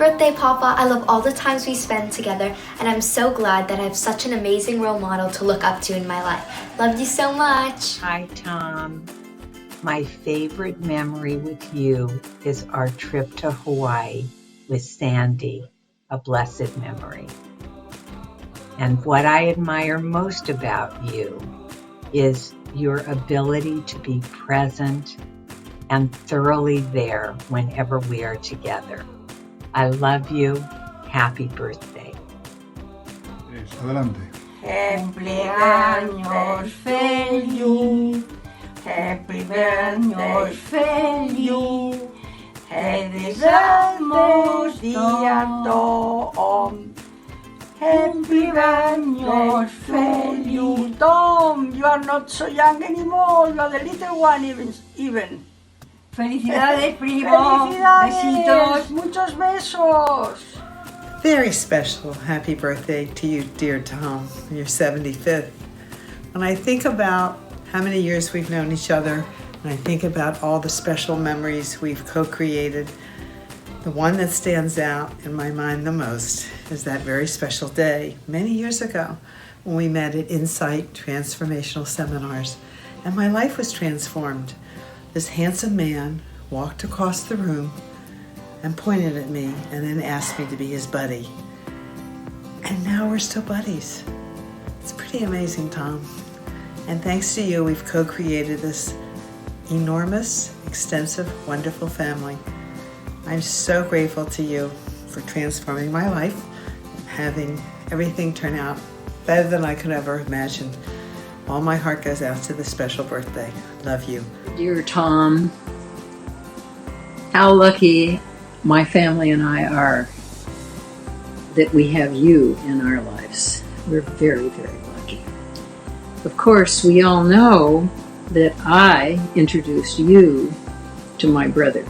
birthday, Papa. I love all the times we spend together, and I'm so glad that I have such an amazing role model to look up to in my life. Love you so much. Hi, Tom. My favorite memory with you is our trip to Hawaii with Sandy, a blessed memory. And what I admire most about you is your ability to be present and thoroughly there whenever we are together. I love you. Happy birthday. Adelante. Cumpleaños feliz, happy birthday feliz, te deseamos día Tom. Happy birthday feliz, Tom. You are not so young anymore. You are the little one even. Felicidades, primo. Felicidades. Besitos, muchos besos. Very special happy birthday to you, dear Tom, your 75th. When I think about how many years we've known each other, and I think about all the special memories we've co-created, the one that stands out in my mind the most is that very special day many years ago when we met at Insight Transformational Seminars, and my life was transformed. This handsome man walked across the room and pointed at me and then asked me to be his buddy. And now we're still buddies. It's pretty amazing, Tom. And thanks to you, we've co-created this enormous, extensive, wonderful family. I'm so grateful to you for transforming my life, having everything turn out better than I could ever imagine. All my heart goes out to this special birthday. Love you. Dear Tom, how lucky my family and I are that we have you in our lives. We're very, very lucky. Of course, we all know that I introduced you to my brother.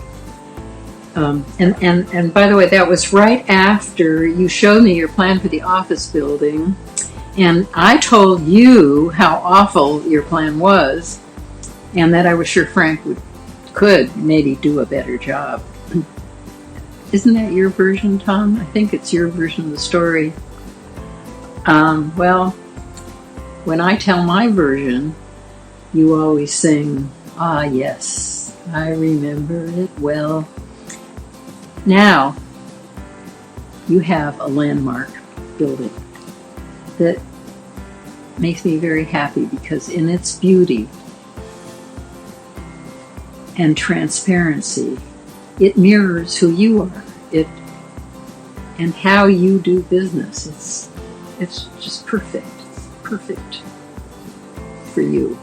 And by the way, that was right after you showed me your plan for the office building, and I told you how awful your plan was, and that I was sure Frank could maybe do a better job. Isn't that your version, Tom? I think it's your version of the story. Well, when I tell my version, you always sing, "Ah, yes, I remember it well." Now, you have a landmark building that makes me very happy because in its beauty and transparency, it mirrors who you are, and how you do business. It's just perfect. It's perfect for you.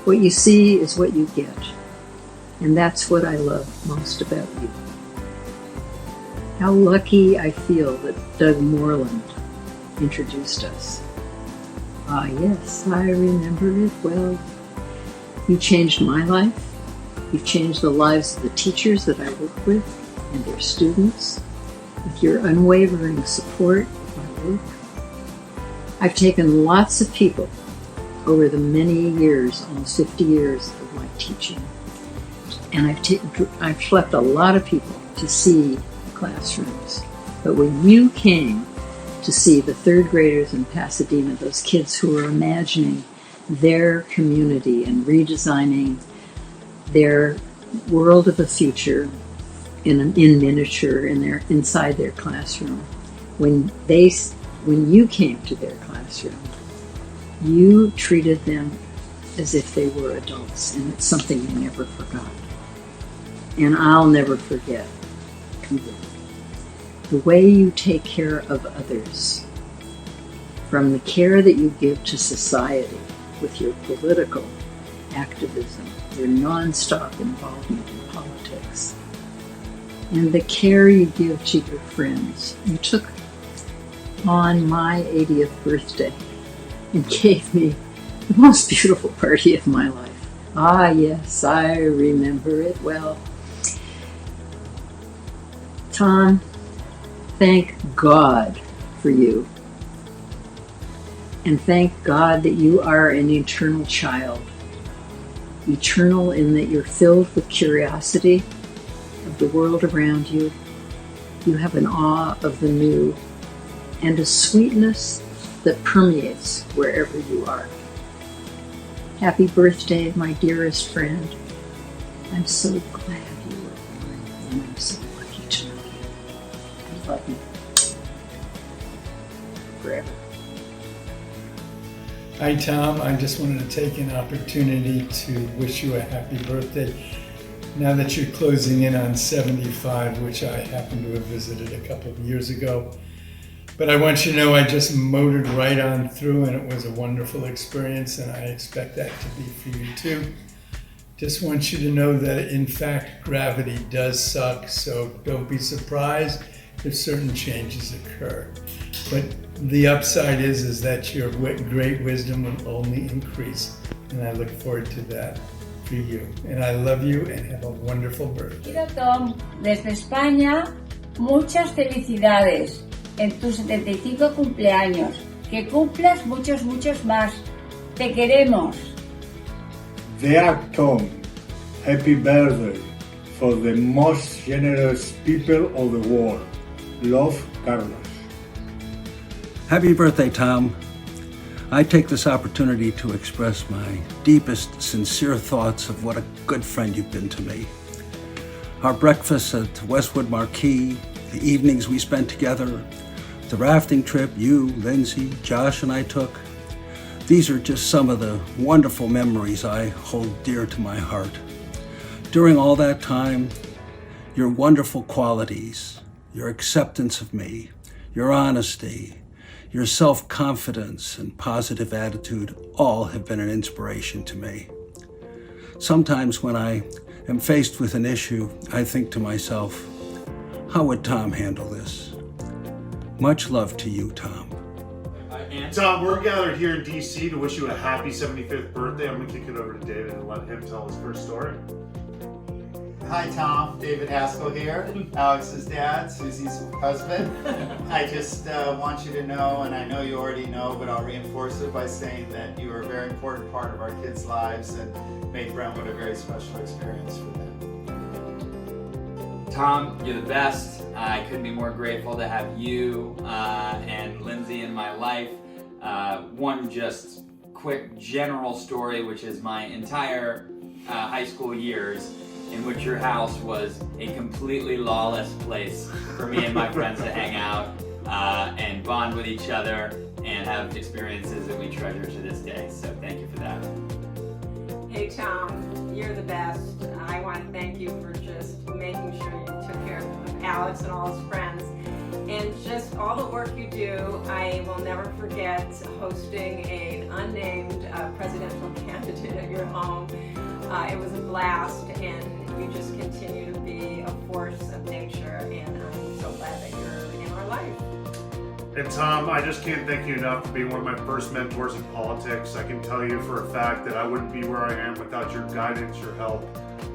What you see is what you get, and that's what I love most about you. How lucky I feel that Doug Moreland introduced us. Ah, yes, I remember it well. You changed my life. You've changed the lives of the teachers that I work with and their students with your unwavering support of my work. I've taken lots of people over the many years, almost 50 years of my teaching, and I've schlepped a lot of people to see classrooms. But when you came to see the third graders in Pasadena, those kids who were imagining their community and redesigning their world of the future in miniature inside their classroom, when you came to their classroom, you treated them as if they were adults, and it's something you never forgot. And I'll never forget the way you take care of others, from the care that you give to society with your political activism, your non-stop involvement in politics, and the care you give to your friends. You took on my 80th birthday and gave me the most beautiful party of my life. Ah, yes, I remember it well. Tom, thank God for you. And thank God that you are an eternal child. Eternal in that you're filled with curiosity of the world around you, You have an awe of the new and a sweetness that permeates wherever you are. Happy birthday, my dearest friend. I'm so glad you were born, and I'm so lucky to know you. I love you. Forever. Hi, Tom. I just wanted to take an opportunity to wish you a happy birthday. Now that you're closing in on 75, which I happened to have visited a couple of years ago. But I want you to know I just motored right on through, and it was a wonderful experience, and I expect that to be for you too. Just want you to know that, in fact, gravity does suck, so don't be surprised if certain changes occur. But the upside is that your great wisdom will only increase, and I look forward to that for you. And I love you, and have a wonderful birthday. Querido Tom, desde España, muchas felicidades en tu 75 cumpleaños. Que cumplas muchos más. Te queremos. Dear Tom, happy birthday for the most generous people of the world. Love, Carlos. Happy birthday, Tom. I take this opportunity to express my deepest, sincere thoughts of what a good friend you've been to me. Our breakfasts at Westwood Marquee, the evenings we spent together, the rafting trip you, Lindsay, Josh, and I took. These are just some of the wonderful memories I hold dear to my heart. During all that time, your wonderful qualities, your acceptance of me, your honesty, your self-confidence and positive attitude all have been an inspiration to me. Sometimes when I am faced with an issue, I think to myself, how would Tom handle this? Much love to you, Tom. Tom, we're gathered here in DC to wish you a happy 75th birthday. I'm going to kick it over to David and let him tell his first story. Hi Tom, David Haskell here, Alex's dad, Susie's husband. I just want you to know, and I know you already know, but I'll reinforce it by saying that you are a very important part of our kids' lives and made Brentwood a very special experience for them. Tom, you're the best. I couldn't be more grateful to have you and Lindsay in my life. One just quick general story, which is my entire high school years, in which your house was a completely lawless place for me and my friends to hang out and bond with each other and have experiences that we treasure to this day. So thank you for that. Hey Tom, you're the best. I want to thank you for just making sure you took care of Alex and all his friends. And just all the work you do. I will never forget hosting an unnamed presidential candidate at your home. It was a blast, and you just continue to be a force of nature, and I'm so glad that you're in our life. And Tom, I just can't thank you enough for being one of my first mentors in politics. I can tell you for a fact that I wouldn't be where I am without your guidance, your help,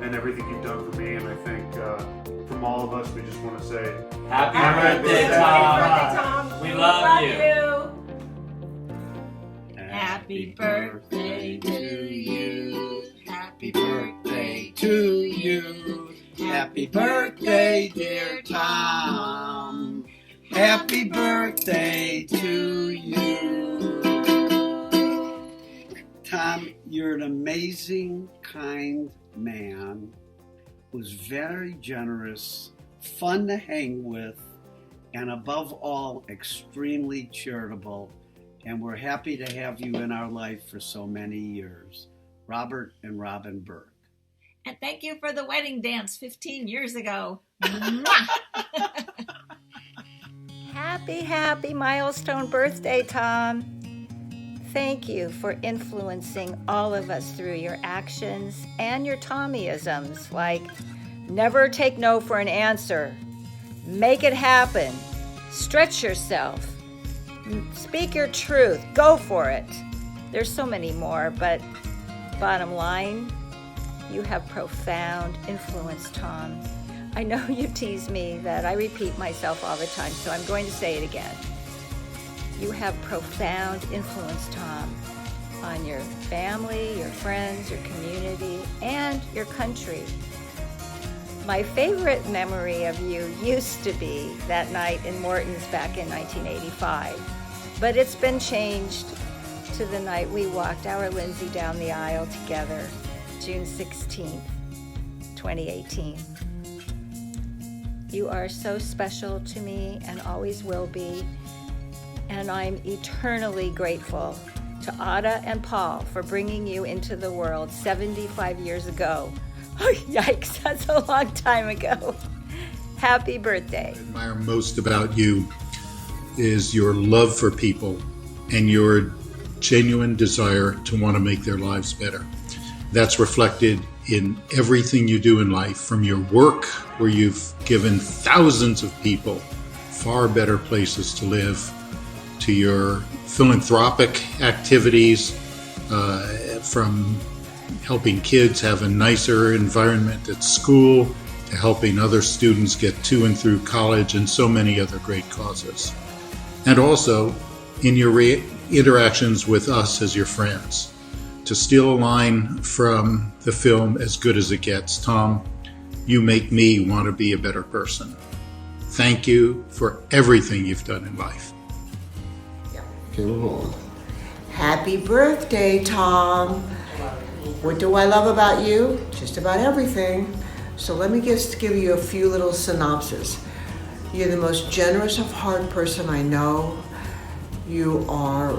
and everything you've done for me. And I think from all of us, we just want to say Happy birthday, Tom. We love you. Happy birthday to you. Happy birthday to you. Happy birthday, dear Tom. Happy birthday to you. Tom, you're an amazing, kind man who's very generous, fun to hang with, and above all, extremely charitable. And we're happy to have you in our life for so many years. Robert and Robin Burke. And thank you for the wedding dance 15 years ago. Happy milestone birthday, Tom. Thank you for influencing all of us through your actions and your Tommyisms, like never take no for an answer, make it happen, stretch yourself, speak your truth, go for it. There's so many more, but bottom line, you have profound influence, Tom. I know you tease me that I repeat myself all the time, so I'm going to say it again. You have profound influence, Tom, on your family, your friends, your community, and your country. My favorite memory of you used to be that night in Morton's back in 1985, but it's been changed to the night we walked our Lindsay down the aisle together, June 16th, 2018. You are so special to me and always will be, and I'm eternally grateful to Ada and Paul for bringing you into the world 75 years ago. Oh, yikes, that's a long time ago. Happy birthday. What I admire most about you is your love for people and your genuine desire to want to make their lives better. That's reflected in everything you do in life, from your work, where you've given thousands of people far better places to live, to your philanthropic activities, from helping kids have a nicer environment at school, to helping other students get to and through college, and so many other great causes. And also in your interactions with us as your friends. To steal a line from the film As Good as It Gets, Tom, you make me want to be a better person. Thank you for everything you've done in life. Okay, we're rolling. Happy birthday, Tom. What do I love about you? Just about everything. So let me just give you a few little synopses. You're the most generous of heart person I know. You are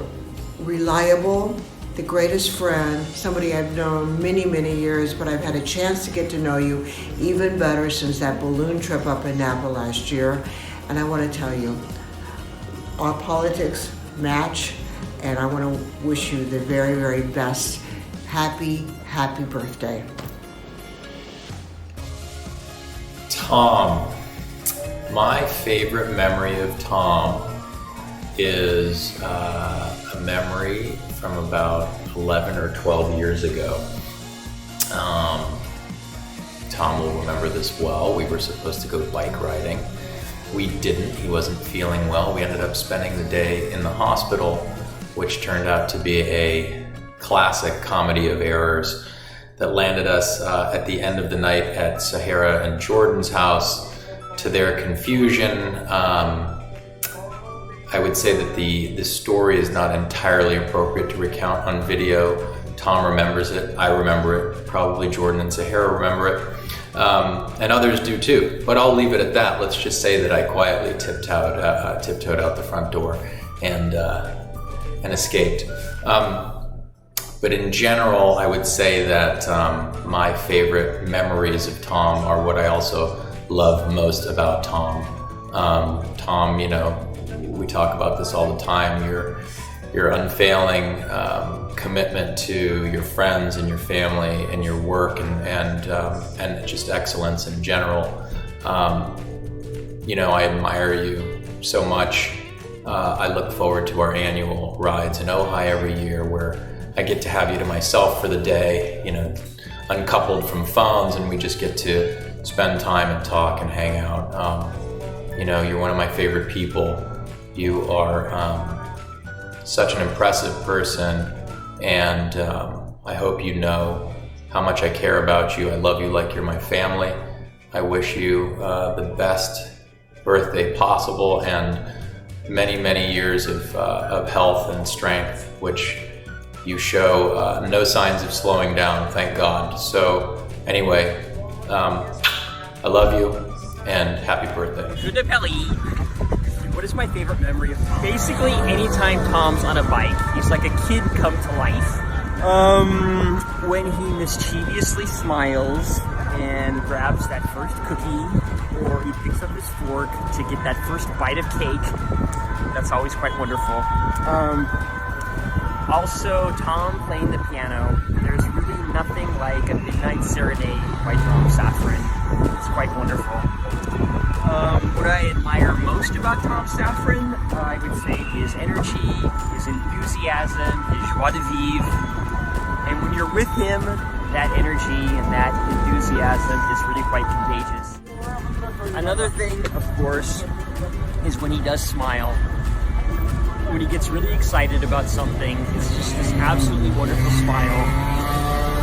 reliable, the greatest friend, somebody I've known many, many years, but I've had a chance to get to know you even better since that balloon trip up in Napa last year. And I want to tell you, our politics match, and I want to wish you the very, very best. Happy, happy birthday. Tom. My favorite memory of Tom is a memory from about 11 or 12 years ago. Tom will remember this well. We were supposed to go bike riding. We didn't. He wasn't feeling well. We ended up spending the day in the hospital, which turned out to be a classic comedy of errors that landed us at the end of the night at Sahara and Jordan's house. To their confusion, I would say that the story is not entirely appropriate to recount on video. Tom remembers it, I remember it, probably Jordan and Sahara remember it, and others do too. But I'll leave it at that. Let's just say that I quietly tiptoed out the front door and escaped. But in general, I would say that my favorite memories of Tom are what I also love most about Tom. Tom, you know, we talk about this all the time, your unfailing commitment to your friends and your family and your work and just excellence in general. You know, I admire you so much. I look forward to our annual rides in Ojai every year, where I get to have you to myself for the day, you know, uncoupled from phones, and we just get to spend time and talk and hang out. You know, you're one of my favorite people. You are such an impressive person, and I hope you know how much I care about you. I love you like you're my family. I wish you the best birthday possible and many, many years of health and strength, which you show no signs of slowing down, thank God. So anyway, I love you and happy birthday. Good Pelly. What is my favorite memory of Tom? Basically, anytime Tom's on a bike, he's like a kid come to life. When he mischievously smiles and grabs that first cookie, or he picks up his fork to get that first bite of cake, that's always quite wonderful. Also, Tom playing the piano. There's really nothing like a Midnight Serenade by Tom Safran. It's quite wonderful. What I admire most about Tom Safran, I would say his energy, his enthusiasm, his joie de vivre. And when you're with him, that energy and that enthusiasm is really quite contagious. Another thing, of course, is when he does smile. When he gets really excited about something, it's just this absolutely wonderful smile.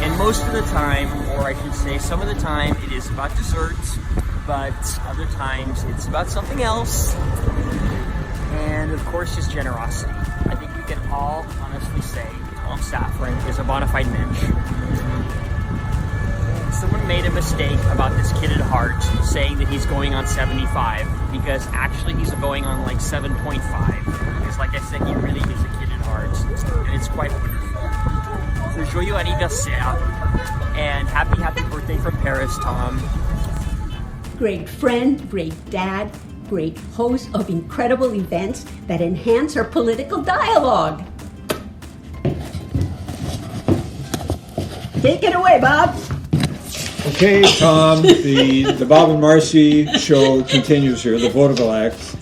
And most of the time, or I should say some of the time, it is about desserts, but other times it's about something else. And of course, just generosity. I think we can all honestly say Tom Safran is a bona fide mensch. Someone made a mistake about this kid at heart saying that he's going on 75, because actually he's going on like 7.5. Because like I said, he really is a kid at heart, and it's quite wonderful. So joyeux anniversaire, and happy birthday from Paris, Tom. Great friend, great dad, great host of incredible events that enhance our political dialogue. Take it away, Bob. Okay, Tom, the Bob and Marcy show continues here, the vaudeville act.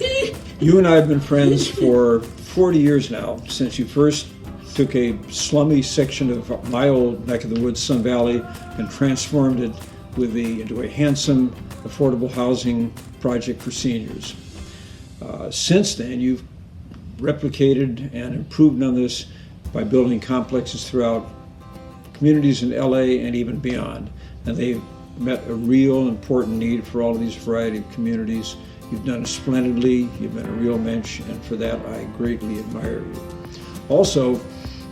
You and I have been friends for 40 years now, since you first took a slummy section of my old neck of the woods, Sun Valley, and transformed it into a handsome, affordable housing project for seniors. Since then, you've replicated and improved on this by building complexes throughout communities in LA and even beyond. And they've met a real important need for all of these variety of communities. You've done it splendidly, you've been a real mensch, and for that I greatly admire you. Also,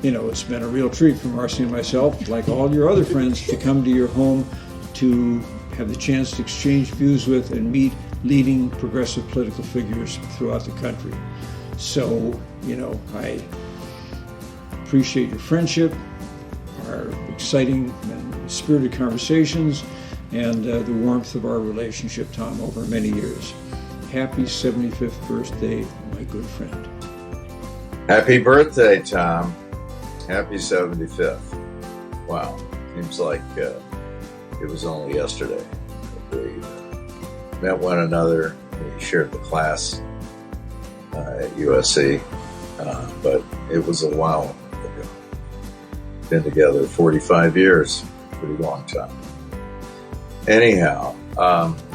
it's been a real treat for Marcy and myself, like all your other friends, to come to your home to have the chance to exchange views with and meet leading progressive political figures throughout the country. So, I appreciate your friendship, our exciting and spirited conversations, and the warmth of our relationship, Tom, over many years. Happy 75th birthday, my good friend. Happy birthday, Tom. Happy 75th. Wow, seems like it was only yesterday that we met one another. We shared the class at USC, but it was a while ago. Been together 45 years, pretty long time. Anyhow,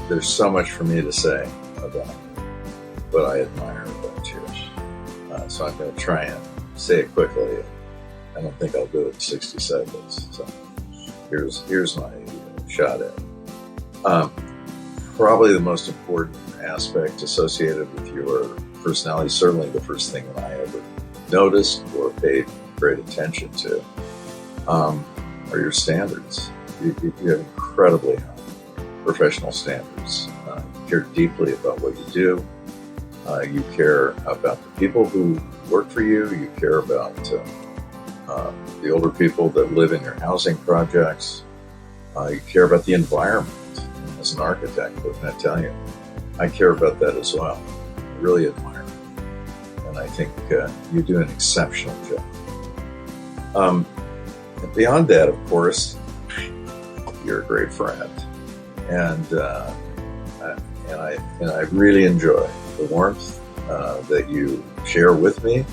there's so much for me to say about what I admire about yours. So I'm going to try and say it quickly. I don't think I'll do it in 60 seconds. So here's my shot at it. Probably the most important aspect associated with your personality, certainly the first thing that I ever noticed or paid great attention to, are your standards. You have incredibly high professional standards. You care deeply about what you do. You care about the people who work for you. You care about the older people that live in your housing projects. You care about the environment. As an architect, what can I tell you? I care about that as well. I really admire it. And I think you do an exceptional job. And beyond that, of course, you're a great friend. And I really enjoy the warmth that you share with me.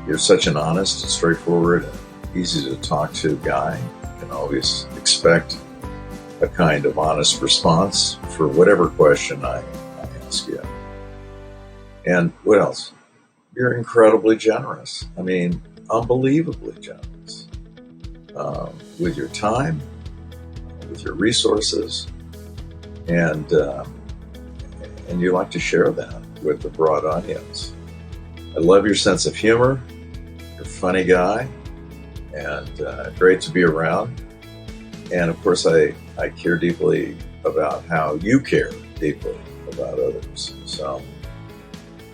You're such an honest and straightforward and easy to talk to guy. You can always expect a kind of honest response for whatever question I ask you. And what else? You're incredibly generous. I mean, unbelievably generous. With your time, with your resources, and you like to share that with the broad audience. I love your sense of humor. You're a funny guy, and great to be around. And of course, I care deeply about how you care deeply about others. So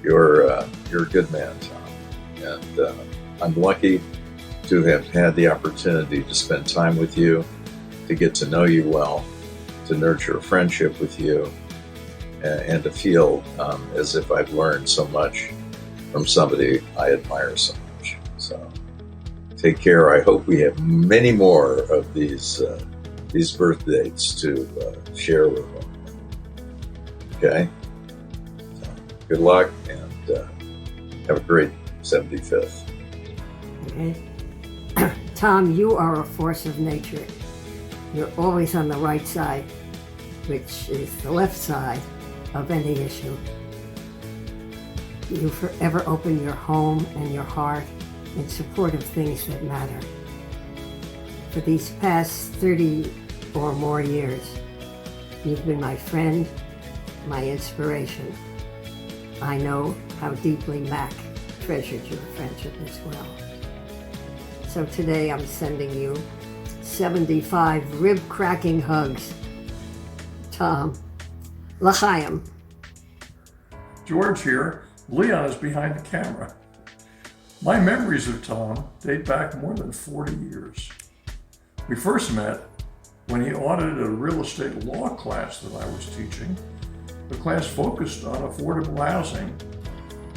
you're a good man, Tom, and I'm lucky to have had the opportunity to spend time with you, to get to know you well, to nurture a friendship with you, and to feel as if I've learned so much from somebody I admire so much. So take care. I hope we have many more of these birth dates to share with them. Okay? So, good luck, and have a great 75th. Okay. Tom, you are a force of nature. You're always on the right side, which is the left side of any issue. You forever open your home and your heart in support of things that matter. For these past 30 or more years, you've been my friend, my inspiration. I know how deeply Mac treasured your friendship as well. So today I'm sending you 75 rib-cracking hugs. Tom, l'chaim. George here. Leon is behind the camera. My memories of Tom date back more than 40 years. We first met when he audited a real estate law class that I was teaching. The class focused on affordable housing.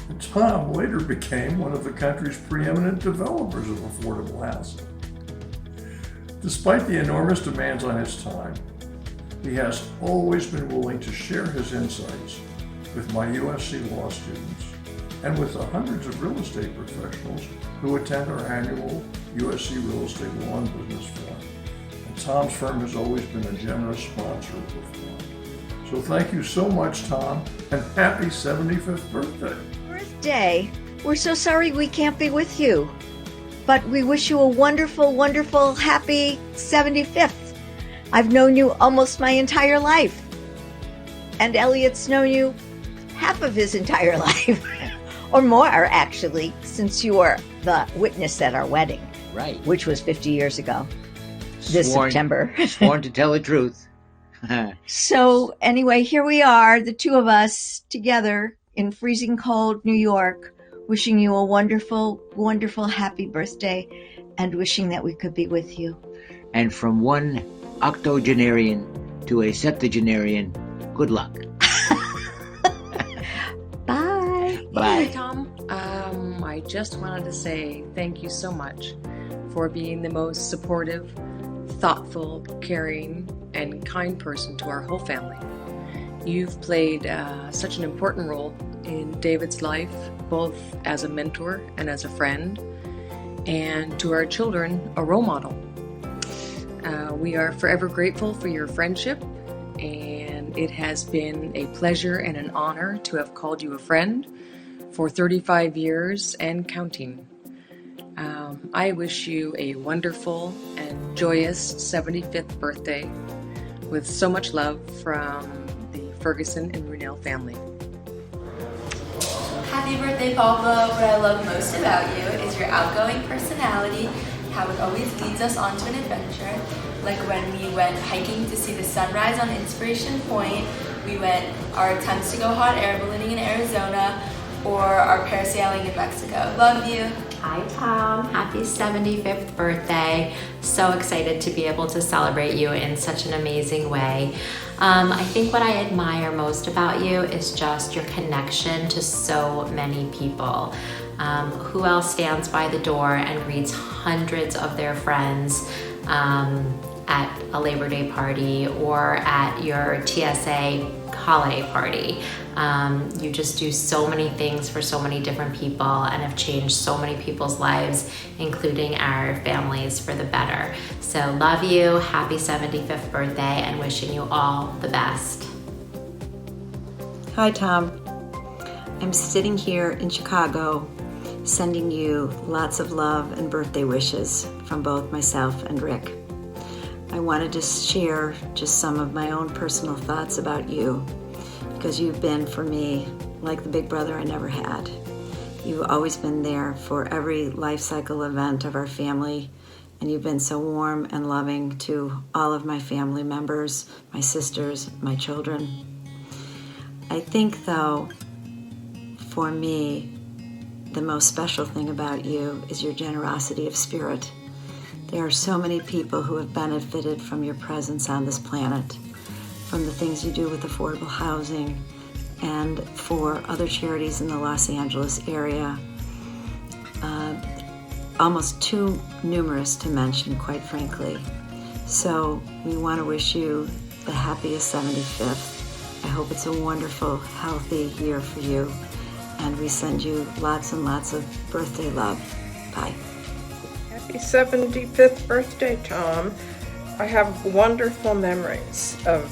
And Tom later became one of the country's preeminent developers of affordable housing. Despite the enormous demands on his time, he has always been willing to share his insights with my USC law students and with the hundreds of real estate professionals who attend our annual USC Real Estate Law and Business Forum. And Tom's firm has always been a generous sponsor of the forum. So thank you so much, Tom, and happy 75th birthday. Birthday. We're so sorry we can't be with you, but we wish you a wonderful, wonderful, happy 75th. I've known you almost my entire life, and Elliot's known you half of his entire life. Or more, actually, since you were the witness at our wedding. Right. Which was 50 years ago. This September. Sworn to tell the truth. So, anyway, here we are, the two of us together in freezing cold New York, wishing you a wonderful, wonderful happy birthday and wishing that we could be with you. And from one octogenarian to a septuagenarian, good luck. Bye. Hi, Tom. I just wanted to say thank you so much for being the most supportive, thoughtful, caring, and kind person to our whole family. You've played such an important role in David's life, both as a mentor and as a friend, and to our children, a role model. We are forever grateful for your friendship, and it has been a pleasure and an honor to have called you a friend for 35 years and counting. I wish you a wonderful and joyous 75th birthday with so much love from the Ferguson and Runel family. Happy birthday, Papa. What I love most about you is your outgoing personality, how it always leads us onto an adventure. Like when we went hiking to see the sunrise on Inspiration Point, our attempts to go hot air ballooning in Arizona, or our parasailing in Mexico. Love you. Hi, Tom. Happy 75th birthday. So excited to be able to celebrate you in such an amazing way. I think what I admire most about you is just your connection to so many people. Who else stands by the door and greets hundreds of their friends at a Labor Day party or at your TSA holiday party? You just do so many things for so many different people and have changed so many people's lives, including our families, for the better. So love you, happy 75th birthday, and wishing you all the best. Hi, Tom. I'm sitting here in Chicago sending you lots of love and birthday wishes from both myself and Rick. I wanted to share just some of my own personal thoughts about you, because you've been for me like the big brother I never had. You've always been there for every life cycle event of our family, and you've been so warm and loving to all of my family members, my sisters, my children. I think, though, for me, the most special thing about you is your generosity of spirit. There are so many people who have benefited from your presence on this planet, from the things you do with affordable housing and for other charities in the Los Angeles area. Almost too numerous to mention, quite frankly. So we want to wish you the happiest 75th. I hope it's a wonderful, healthy year for you. And we send you lots and lots of birthday love. Bye. Happy 75th birthday, Tom. I have wonderful memories of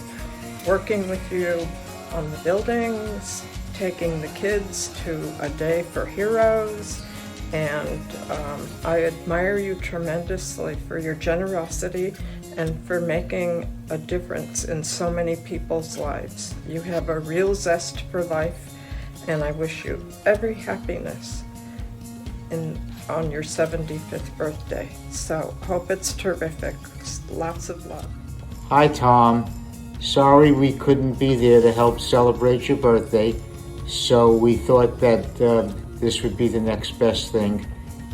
working with you on the buildings, taking the kids to a day for heroes, And I admire you tremendously for your generosity and for making a difference in so many people's lives. You have a real zest for life, and I wish you every happiness on your 75th birthday. So hope it's terrific. Lots of love. Hi, Tom. Sorry we couldn't be there to help celebrate your birthday, so we thought that this would be the next best thing.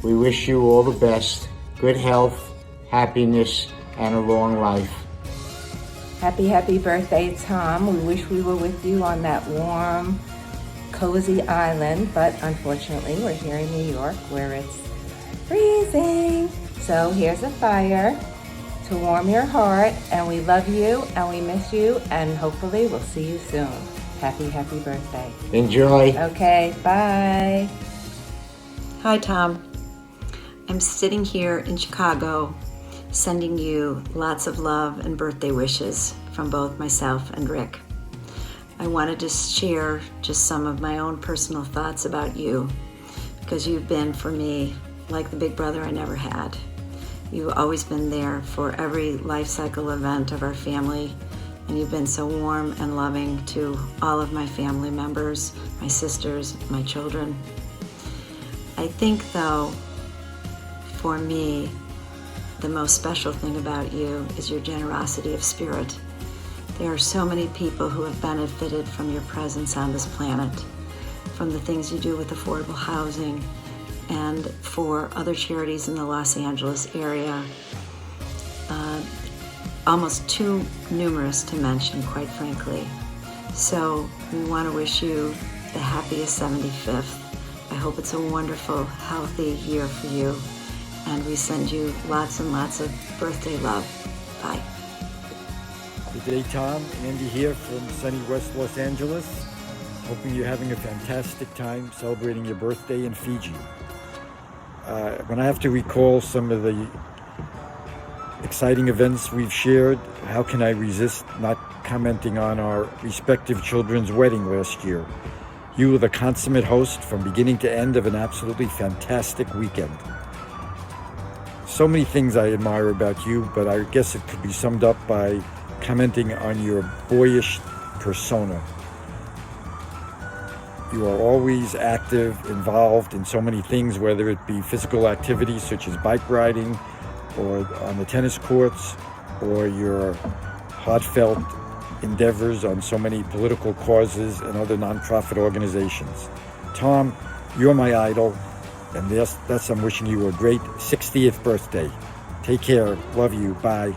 We wish you all the best, good health, happiness, and a long life. Happy birthday, Tom. We wish we were with you on that warm, cozy island, but unfortunately we're here in New York where it's freezing. So here's a fire to warm your heart, and we love you and we miss you, and hopefully we'll see you soon. Happy birthday. Enjoy. Okay, bye. Hi, Tom. I'm sitting here in Chicago sending you lots of love and birthday wishes from both myself and Rick. I wanted to share just some of my own personal thoughts about you, because you've been for me like the big brother I never had. You've always been there for every life cycle event of our family, and you've been so warm and loving to all of my family members, my sisters, my children. I think, though, for me, the most special thing about you is your generosity of spirit. There are so many people who have benefited from your presence on this planet, from the things you do with affordable housing and for other charities in the Los Angeles area. Almost too numerous to mention, quite frankly. So we want to wish you the happiest 75th. I hope it's a wonderful, healthy year for you. And we send you lots and lots of birthday love. Bye. Good day, Tom. Andy here from sunny West Los Angeles. Hoping you're having a fantastic time celebrating your birthday in Fiji. When I have to recall some of the exciting events we've shared, how can I resist not commenting on our respective children's wedding last year? You were the consummate host from beginning to end of an absolutely fantastic weekend. So many things I admire about you, but I guess it could be summed up by commenting on your boyish persona. You are always active, involved in so many things, whether it be physical activities such as bike riding, or on the tennis courts, or your heartfelt endeavors on so many political causes and other nonprofit organizations. Tom, you're my idol, and that's I'm wishing you a great 60th birthday. Take care. Love you. Bye.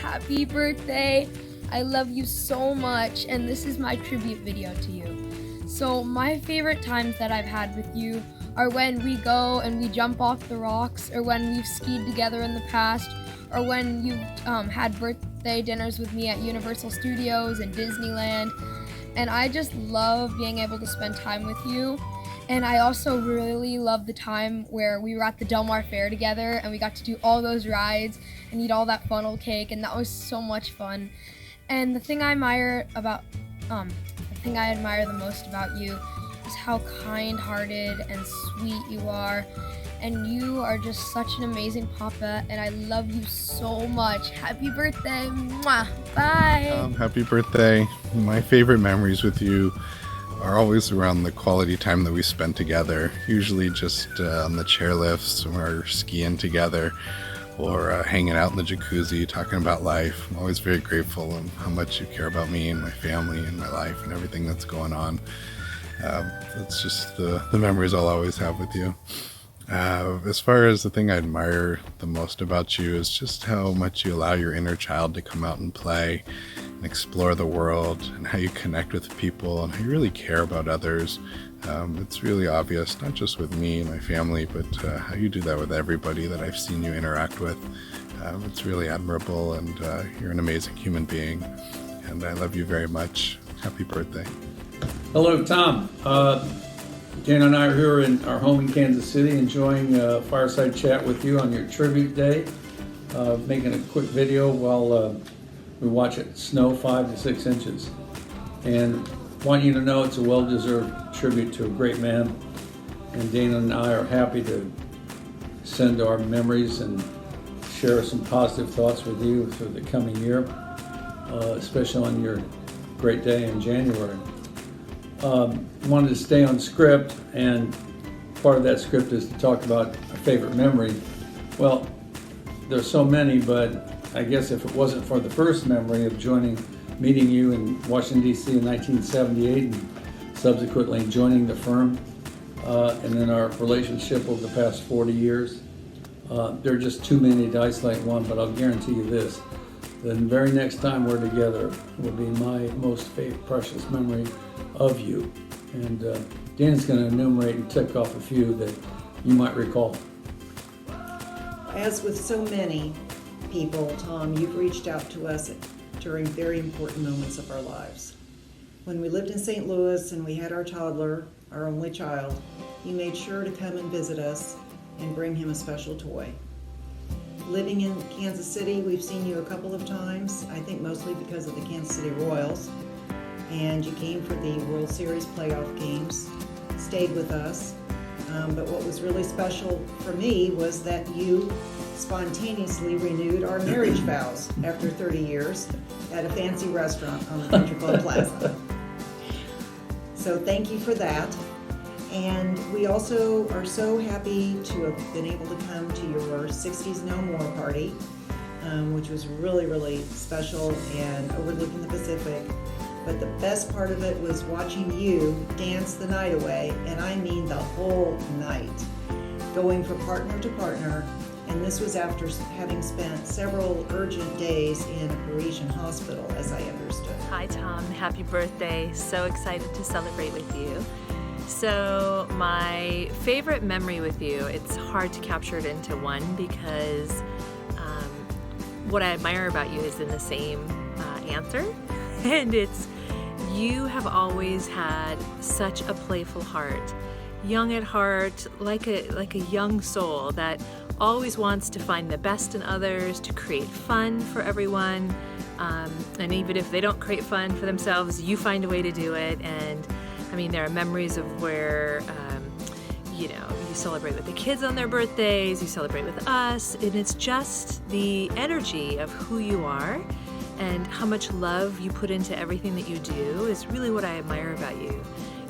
Happy birthday. I love you so much, and this is my tribute video to you. So my favorite times that I've had with you are when we go and we jump off the rocks, or when we've skied together in the past, or when you've had birthday dinners with me at Universal Studios and Disneyland. And I just love being able to spend time with you. And I also really love the time where we were at the Del Mar Fair together and we got to do all those rides and eat all that funnel cake, and that was so much fun. And the thing I admire the most about you is how kind-hearted and sweet you are, and you are just such an amazing papa, and I love you so much. Happy birthday. Mwah. Bye. Happy birthday. My favorite memories with you are always around the quality time that we spent together, usually just on the chairlifts or skiing together, or hanging out in the jacuzzi talking about life. I'm always very grateful and how much you care about me and my family and my life and everything that's going on. That's just the memories I'll always have with you. As far as the thing I admire the most about you is just how much you allow your inner child to come out and play and explore the world, and how you connect with people and how you really care about others. It's really obvious, not just with me and my family, but how you do that with everybody that I've seen you interact with. It's really admirable, and you're an amazing human being, and I love you very much. Happy birthday. Hello, Tom. Jan and I are here in our home in Kansas City, enjoying a fireside chat with you on your tribute day, making a quick video while we watch it snow 5 to 6 inches. And want you to know it's a well-deserved tribute to a great man. and Dana and I are happy to send our memories and share some positive thoughts with you for the coming year, especially on your great day in January. Wanted to stay on script, and part of that script is to talk about a favorite memory. Well, there's so many, but I guess if it wasn't for the first memory of meeting you in Washington, D.C. in 1978 and subsequently joining the firm, and then our relationship over the past 40 years, there are just too many to isolate one, but I'll guarantee you this. The very next time we're together will be my most precious memory of you. And Dan's going to enumerate and tick off a few that you might recall. As with so many people, Tom, you've reached out to us during very important moments of our lives. When we lived in St. Louis and we had our toddler, our only child, you made sure to come and visit us and bring him a special toy. Living in Kansas City, we've seen you a couple of times, I think mostly because of the Kansas City Royals, and you came for the World Series playoff games, stayed with us. But what was really special for me was that you spontaneously renewed our marriage vows after 30 years at a fancy restaurant on the Country Club Plaza. So thank you for that. And we also are so happy to have been able to come to your 60s No More party, which was really, really special and overlooking the Pacific. But the best part of it was watching you dance the night away, and I mean the whole night, going from partner to partner. And this was after having spent several urgent days in a Parisian hospital, as I understood. Hi, Tom. Happy birthday. So excited to celebrate with you. So my favorite memory with you, it's hard to capture it into one because what I admire about you is in the same answer. And it's, you have always had such a playful heart, young at heart, like a young soul that always wants to find the best in others, to create fun for everyone. And even if they don't create fun for themselves, you find a way to do it. And I mean, there are memories of where, you celebrate with the kids on their birthdays, you celebrate with us, and it's just the energy of who you are and how much love you put into everything that you do is really what I admire about you.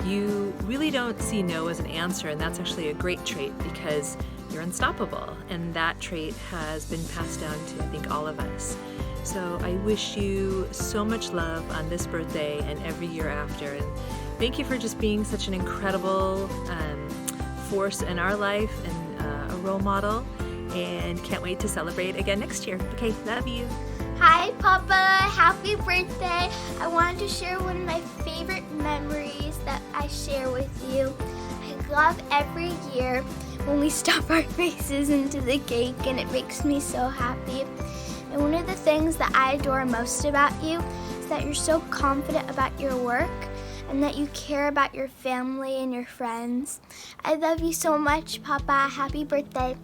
You really don't see no as an answer, and that's actually a great trait because you're unstoppable, and that trait has been passed down to, I think, all of us. So I wish you so much love on this birthday and every year after, and thank you for just being such an incredible force in our life and a role model, and can't wait to celebrate again next year. Okay, love you. Hi, Papa. Happy birthday. I wanted to share one of my favorite memories that I share with you. I love every year when we stuff our faces into the cake, and it makes me so happy. And one of the things that I adore most about you is that you're so confident about your work and that you care about your family and your friends. I love you so much, Papa. Happy birthday.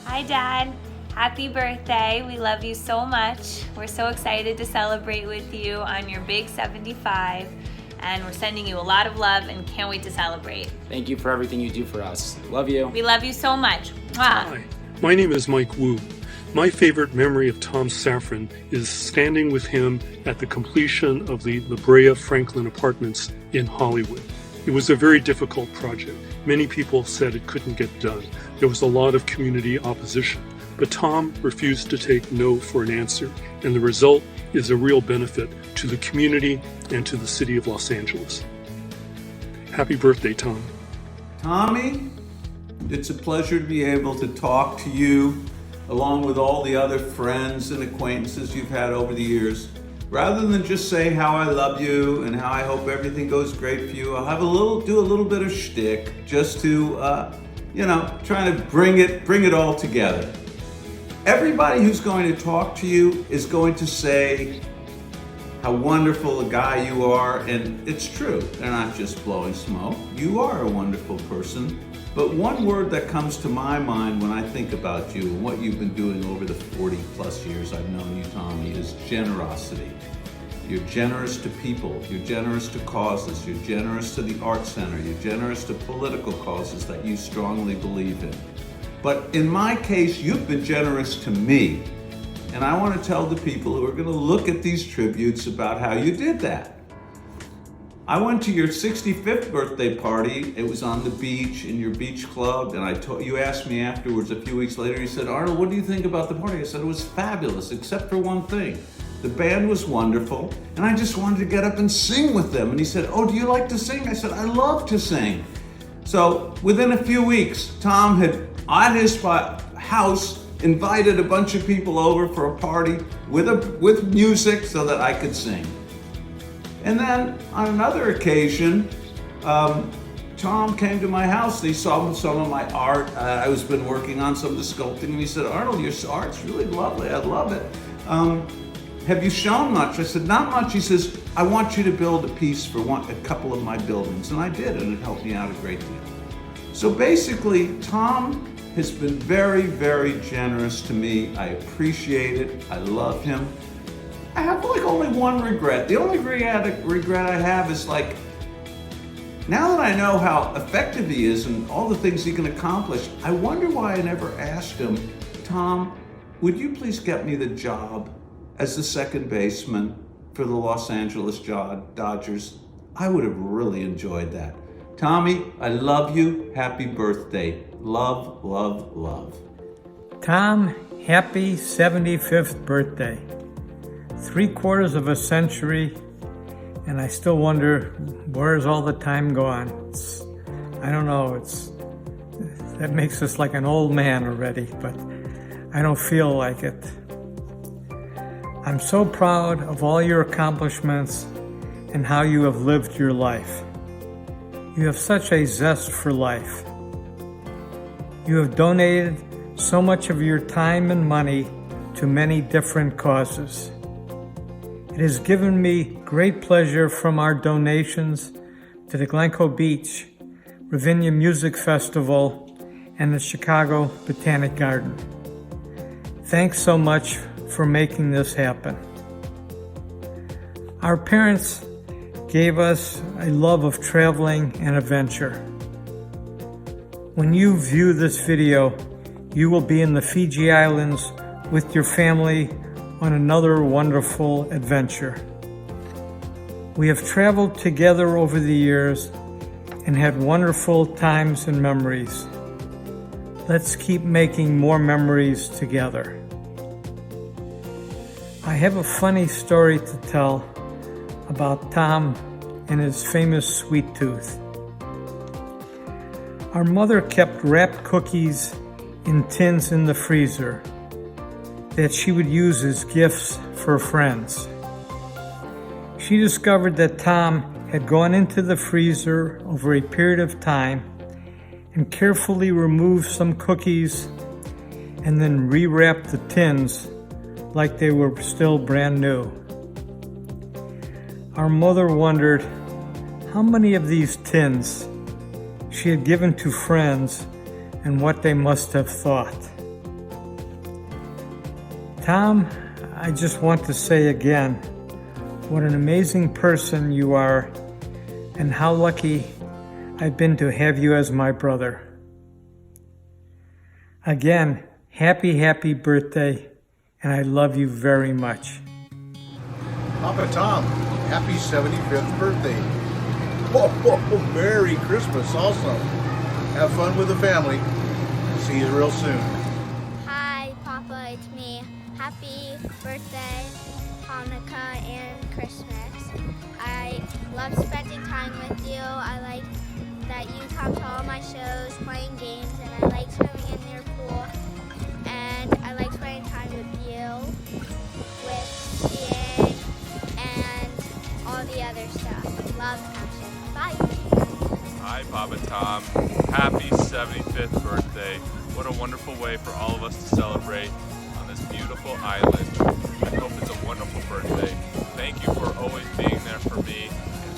Hi, Dad. Happy birthday. We love you so much. We're so excited to celebrate with you on your big 75, and we're sending you a lot of love and can't wait to celebrate. Thank you for everything you do for us. Love you. We love you so much. Mwah. Hi, my name is Mike Wu. My favorite memory of Tom Safran is standing with him at the completion of the La Brea Franklin Apartments in Hollywood. It was a very difficult project. Many people said it couldn't get done. There was a lot of community opposition. But Tom refused to take no for an answer, and the result is a real benefit to the community and to the city of Los Angeles. Happy birthday, Tom. Tommy, it's a pleasure to be able to talk to you along with all the other friends and acquaintances you've had over the years. Rather than just say how I love you and how I hope everything goes great for you, I'll do a little bit of shtick just to, try to bring it all together. Everybody who's going to talk to you is going to say how wonderful a guy you are, and it's true. They're not just blowing smoke. You are a wonderful person. But one word that comes to my mind when I think about you and what you've been doing over the 40 plus years I've known you, Tommy, is generosity. You're generous to people. You're generous to causes. You're generous to the Art Center. You're generous to political causes that you strongly believe in. But in my case, you've been generous to me. And I want to tell the people who are going to look at these tributes about how you did that. I went to your 65th birthday party. It was on the beach in your beach club, and you asked me afterwards a few weeks later, you said, Arnold, what do you think about the party? I said, it was fabulous, except for one thing. The band was wonderful, and I just wanted to get up and sing with them. And he said, oh, do you like to sing? I said, I love to sing. So within a few weeks, Tom had, at his house, invited a bunch of people over for a party with music so that I could sing. And then on another occasion, Tom came to my house. He saw some of my art. I was been working on some of the sculpting, and he said, Arnold, your art's really lovely. I love it. Have you shown much? I said, not much. He says, I want you to build a piece for a couple of my buildings. And I did, and it helped me out a great deal. So basically, Tom has been very, very generous to me. I appreciate it. I love him. I have only one regret. The only regret I have is now that I know how effective he is and all the things he can accomplish, I wonder why I never asked him, Tom, would you please get me the job as the second baseman for the Los Angeles Dodgers? I would have really enjoyed that. Tommy, I love you. Happy birthday. Love, love, love. Tom, happy 75th birthday. 3/4 of a century, and I still wonder, where's all the time gone? I don't know, that makes us like an old man already, but I don't feel like it. I'm so proud of all your accomplishments and how you have lived your life. You have such a zest for life. You have donated so much of your time and money to many different causes. It has given me great pleasure from our donations to the Glencoe Beach Ravinia Music Festival and the Chicago Botanic Garden. Thanks so much for making this happen. Our parents gave us a love of traveling and adventure. When you view this video, you will be in the Fiji Islands with your family on another wonderful adventure. We have traveled together over the years and had wonderful times and memories. Let's keep making more memories together. I have a funny story to tell about Tom and his famous sweet tooth. Our mother kept wrapped cookies in tins in the freezer that she would use as gifts for friends. She discovered that Tom had gone into the freezer over a period of time and carefully removed some cookies and then rewrapped the tins like they were still brand new. Our mother wondered how many of these tins she had given to friends and what they must have thought. Tom, I just want to say again, what an amazing person you are and how lucky I've been to have you as my brother. Again, happy birthday, and I love you very much. Papa Tom, happy 75th birthday. Whoa, Merry Christmas also. Have fun with the family. See you real soon. Hi, Papa, it's me. Happy birthday, Hanukkah, and Christmas. I love spending time with you. I like that you come to all my shows, playing games, and I like swimming in your pool. And I like spending time with you, with skiing, and all the other stuff. Love, Ashley. Bye. Hi, Papa Tom. Happy 75th birthday. What a wonderful way for all of us to celebrate on this beautiful island. I hope it's a wonderful birthday. Thank you for always being there for me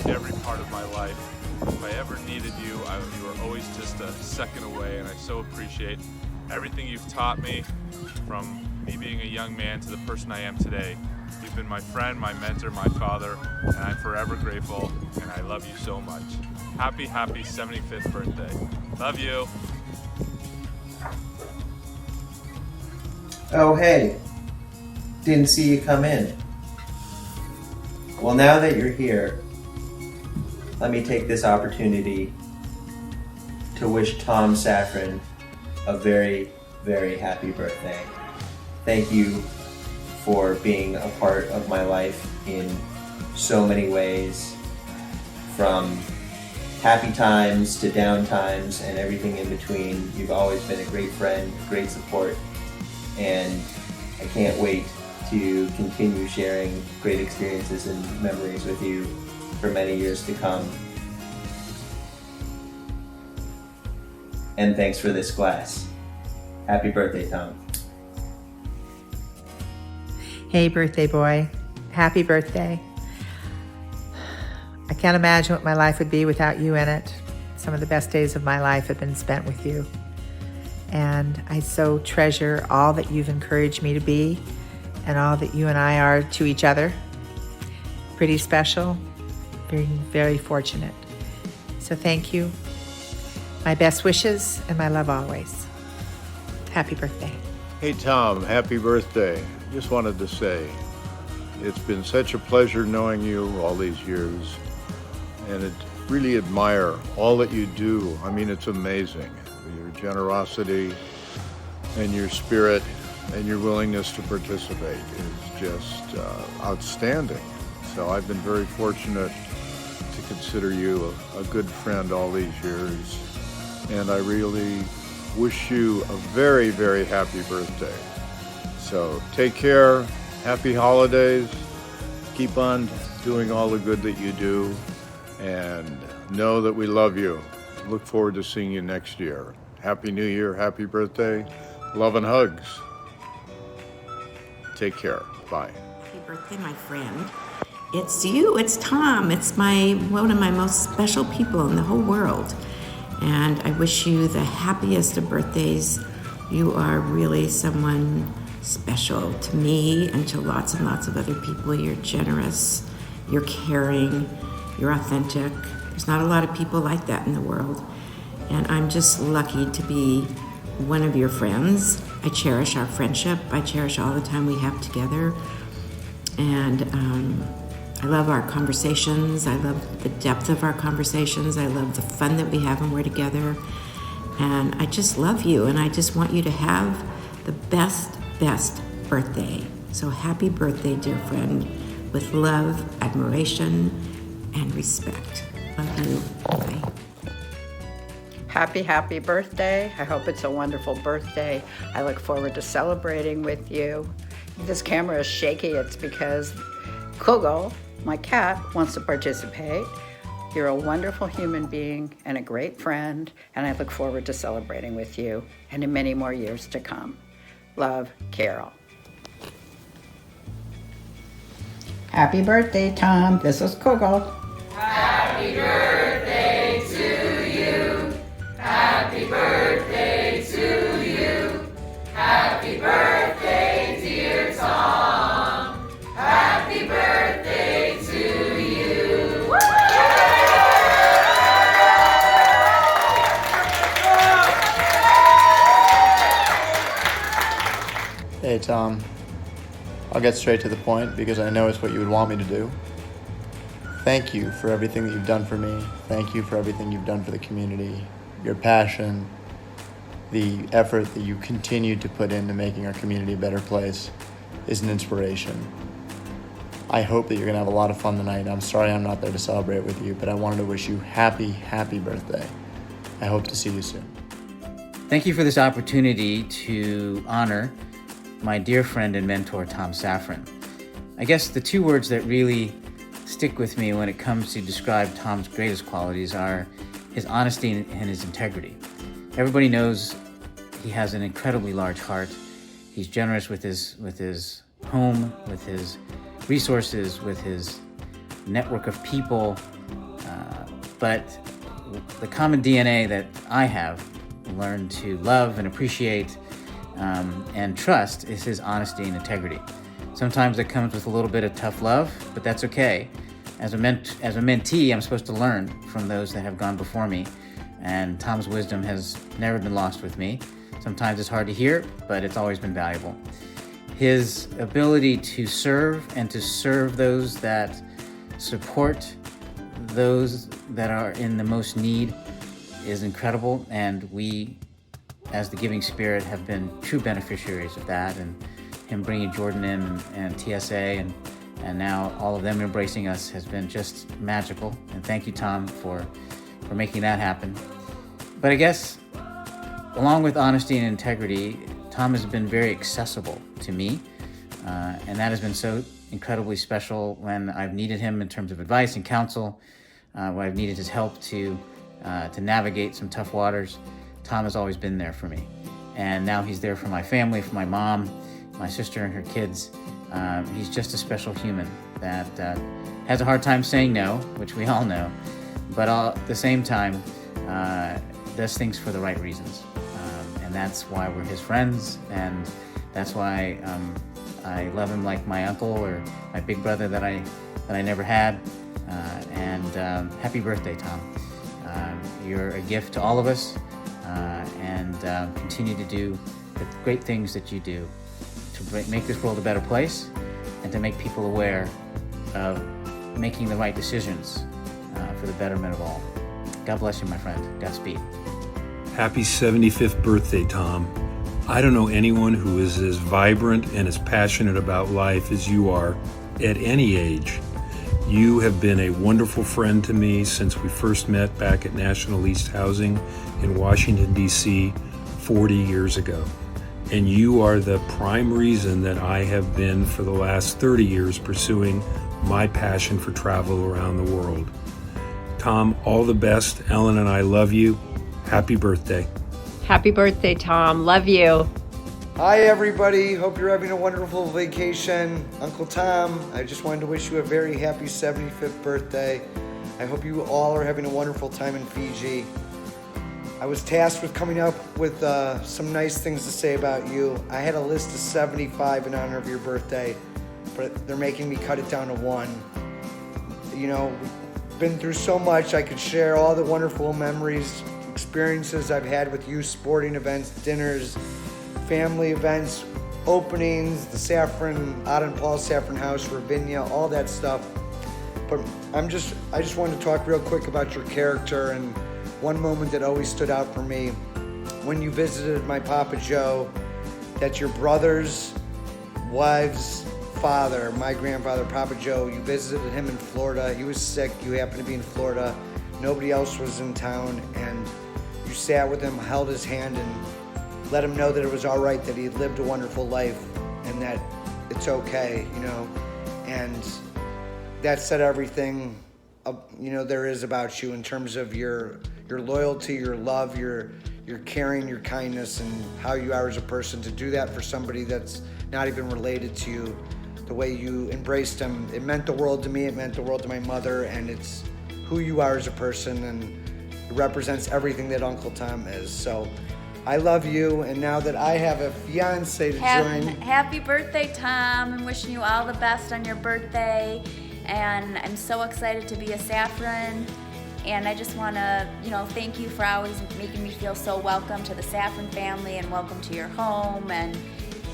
in every part of my life. If I ever needed you, you were always just a second away, and I so appreciate everything you've taught me, from me being a young man to the person I am today. You've been my friend, my mentor, my father, and I'm forever grateful, and I love you so much. Happy 75th birthday. Love you. Oh, hey. Didn't see you come in. Well, now that you're here, let me take this opportunity to wish Tom Safran a very, very happy birthday. Thank you for being a part of my life in so many ways, from happy times to down times and everything in between. You've always been a great friend, great support, and I can't wait to continue sharing great experiences and memories with you for many years to come. And thanks for this glass. Happy birthday, Tom. Hey, birthday boy. Happy birthday. I can't imagine what my life would be without you in it. Some of the best days of my life have been spent with you. And I so treasure all that you've encouraged me to be and all that you and I are to each other. Pretty special, very, very fortunate. So thank you. My best wishes and my love always. Happy birthday. Hey Tom, happy birthday. Just wanted to say, it's been such a pleasure knowing you all these years, and I really admire all that you do. I mean, it's amazing. Your generosity and your spirit and your willingness to participate is just outstanding. So I've been very fortunate to consider you a good friend all these years, and I really wish you a very, very happy birthday. So take care, happy holidays, keep on doing all the good that you do, and know that we love you. Look forward to seeing you next year. Happy New Year, happy birthday, love and hugs. Take care, bye. Happy birthday, my friend. It's you, it's Tom. It's one of my most special people in the whole world. And I wish you the happiest of birthdays. You are really someone special to me and to lots and lots of other people. You're generous, you're caring, you're authentic. There's not a lot of people like that in the world. And I'm just lucky to be one of your friends. I cherish our friendship. I cherish all the time we have together. And I love our conversations. I love the depth of our conversations. I love the fun that we have when we're together. And I just love you, and I just want you to have the best birthday. So happy birthday, dear friend, with love, admiration, and respect. Love you. Bye. Happy birthday. I hope it's a wonderful birthday. I look forward to celebrating with you. If this camera is shaky, it's because Kogo, my cat, wants to participate. You're a wonderful human being and a great friend, and I look forward to celebrating with you and in many more years to come. Love, Carol. Happy birthday, Tom. This is Kogo. Happy birthday to you. Happy birthday to you. Happy birthday, dear Tom. Happy birthday to you. Hey Tom, I'll get straight to the point because I know it's what you would want me to do. Thank you for everything that you've done for me. Thank you for everything you've done for the community. Your passion, the effort that you continue to put into making our community a better place is an inspiration. I hope that you're gonna have a lot of fun tonight. I'm sorry I'm not there to celebrate with you, but I wanted to wish you happy birthday. I hope to see you soon. Thank you for this opportunity to honor my dear friend and mentor, Tom Safran. I guess the two words that really stick with me when it comes to describe Tom's greatest qualities are his honesty and his integrity. Everybody knows he has an incredibly large heart. He's generous with his home, with his resources, with his network of people. But the common DNA that I have learned to love and appreciate and trust is his honesty and integrity. Sometimes it comes with a little bit of tough love, but that's okay. As a mentee, I'm supposed to learn from those that have gone before me, and Tom's wisdom has never been lost with me. Sometimes it's hard to hear, but it's always been valuable. His ability to serve and to serve those that support those that are in the most need is incredible, and we, as the Giving Spirit, have been true beneficiaries of that, and him bringing Jordan in and TSA and now all of them embracing us has been just magical. And thank you, Tom, for making that happen. But I guess, along with honesty and integrity, Tom has been very accessible to me, and that has been so incredibly special when I've needed him in terms of advice and counsel, when I've needed his help to navigate some tough waters. Tom has always been there for me. And now he's there for my family, for my mom, my sister and her kids. He's just a special human that has a hard time saying no, which we all know, but at the same time does things for the right reasons. And that's why we're his friends, and that's why I love him like my uncle or my big brother that I never had. And happy birthday, Tom. You're a gift to all of us, and continue to do the great things that you do to make this world a better place and to make people aware of making the right decisions for the betterment of all. God bless you, my friend. Godspeed. Happy 75th birthday, Tom. I don't know anyone who is as vibrant and as passionate about life as you are at any age. You have been a wonderful friend to me since we first met back at National East Housing in Washington, D.C. 40 years ago. And you are the prime reason that I have been for the last 30 years pursuing my passion for travel around the world. Tom, all the best. Ellen and I love you. Happy birthday. Happy birthday, Tom. Love you. Hi, everybody. Hope you're having a wonderful vacation. Uncle Tom, I just wanted to wish you a very happy 75th birthday. I hope you all are having a wonderful time in Fiji. I was tasked with coming up with some nice things to say about you. I had a list of 75 in honor of your birthday, but they're making me cut it down to 1. You know, we've been through so much. I could share all the wonderful memories, experiences I've had with you, sporting events, dinners, family events, openings, the Safran, Odd and Paul Safran House, Ravinia, all that stuff. But I just wanted to talk real quick about your character, and one moment that always stood out for me when you visited my Papa Joe, that's your brother's wife's father, my grandfather, Papa Joe. You visited him in Florida. He was sick. You happened to be in Florida. Nobody else was in town, and you sat with him, held his hand, and let him know that it was all right, that he had lived a wonderful life, and that it's okay, you know. And that said everything, you know, there is about you in terms of your loyalty, your love, your caring, your kindness, and how you are as a person. To do that for somebody that's not even related to you, the way you embraced him, it meant the world to me, it meant the world to my mother, and it's who you are as a person, and it represents everything that Uncle Tom is. So I love you, and now that I have a fiance to join. Happy birthday, Tom. I'm wishing you all the best on your birthday, and I'm so excited to be a Safran. And I just want to, thank you for always making me feel so welcome to the Safran family and welcome to your home, and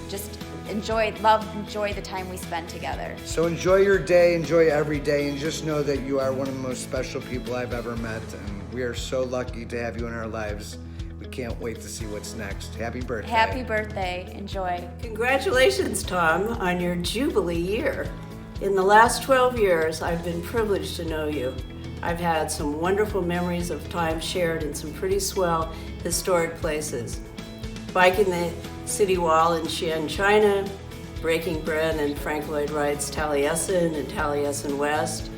just enjoy the time we spend together. So enjoy your day, enjoy every day, and just know that you are one of the most special people I've ever met, and we are so lucky to have you in our lives. We can't wait to see what's next. Happy birthday. Happy birthday. Enjoy. Congratulations, Tom, on your Jubilee year. In the last 12 years, I've been privileged to know you. I've had some wonderful memories of time shared in some pretty swell historic places. Biking the city wall in Xi'an, China, breaking bread in Frank Lloyd Wright's Taliesin and Taliesin West,